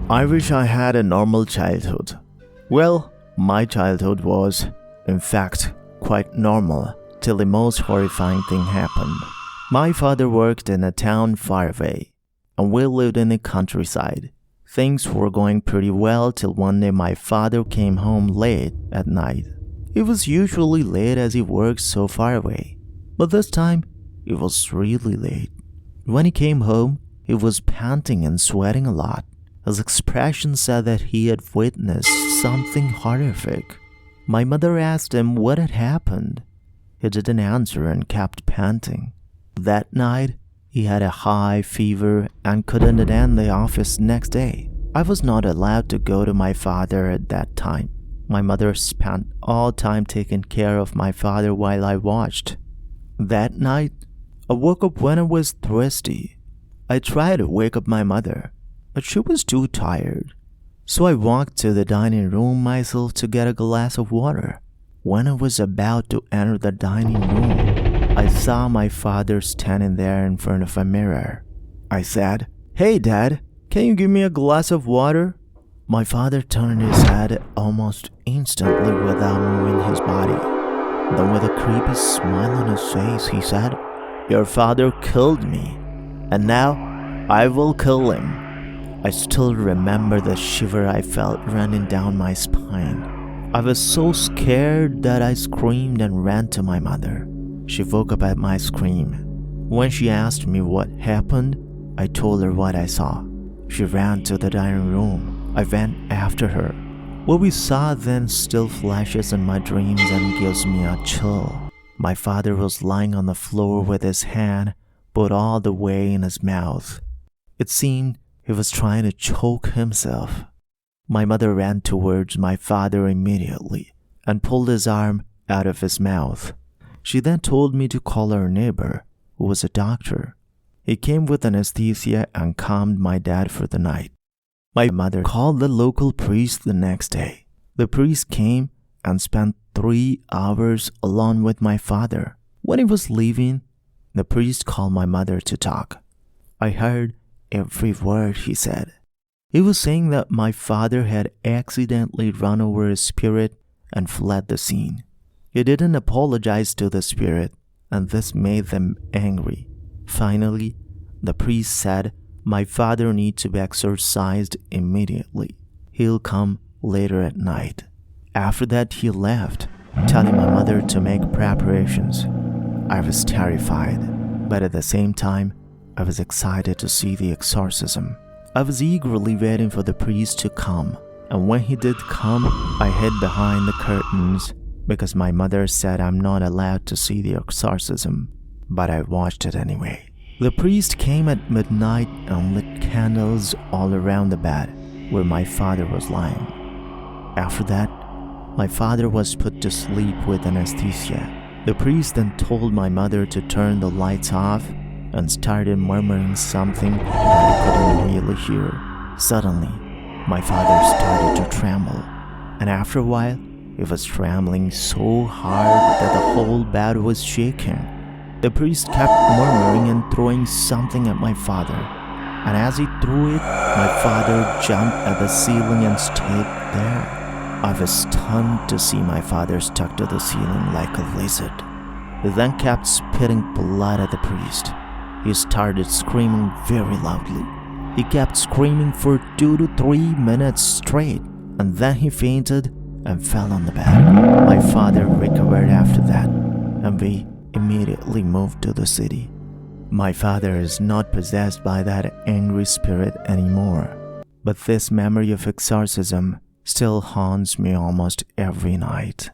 I wish I had a normal childhood. Well, my childhood was, in fact, quite normal till the most horrifying thing happened. My father worked in a town far away, and we lived in the countryside. Things were going pretty well till one day my father came home late at night. He was usually late as he worked so far away, but this time it was really late. When he came home, he was panting and sweating a lot. His expression said that he had witnessed something horrific. My mother asked him what had happened. He didn't answer and kept panting. That night, he had a high fever and couldn't attend the office next day. I was not allowed to go to my father at that time. My mother spent all time taking care of my father while I watched. That night, I woke up when I was thirsty. I tried to wake up my mother, but she was too tired. So I walked to the dining room myself to get a glass of water. When I was about to enter the dining room, I saw my father standing there in front of a mirror. I said, "Hey Dad, can you give me a glass of water?" My father turned his head almost instantly without moving his body. Then with a creepy smile on his face, he said, "Your father killed me, and now I will kill him." I still remember the shiver I felt running down my spine. I was so scared that I screamed and ran to my mother. She woke up at my scream. When she asked me what happened, I told her what I saw. She ran to the dining room. I ran after her. What we saw then still flashes in my dreams and gives me a chill. My father was lying on the floor with his hand put all the way in his mouth. It seemed he was trying to choke himself. My mother ran towards my father immediately and pulled his arm out of his mouth. She then told me to call our neighbor, who was a doctor. He came with anesthesia and calmed my dad for the night. My mother called the local priest the next day. The priest came and spent 3 hours alone with my father. When he was leaving, the priest called my mother to talk. I heard every word he said. He was saying that my father had accidentally run over his spirit and fled the scene. He didn't apologize to the spirit, and this made them angry. Finally, the priest said my father needs to be exorcised immediately. He'll come later at night. After that, he left, telling my mother to make preparations. I was terrified, but at the same time, I was excited to see the exorcism. I was eagerly waiting for the priest to come, and when he did come, I hid behind the curtains because my mother said I'm not allowed to see the exorcism, but I watched it anyway. The priest came at midnight and lit candles all around the bed where my father was lying. After that, my father was put to sleep with anesthesia. The priest then told my mother to turn the lights off and started murmuring something that I couldn't really hear. Suddenly, my father started to tremble, and after a while, he was trembling so hard that the whole bed was shaking. The priest kept murmuring and throwing something at my father, and as he threw it, my father jumped at the ceiling and stayed there. I was stunned to see my father stuck to the ceiling like a lizard. He then kept spitting blood at the priest. He started screaming very loudly. He kept screaming for 2 to 3 minutes straight, and then he fainted and fell on the bed. My father recovered after that, and we immediately moved to the city. My father is not possessed by that angry spirit anymore, but this memory of exorcism still haunts me almost every night.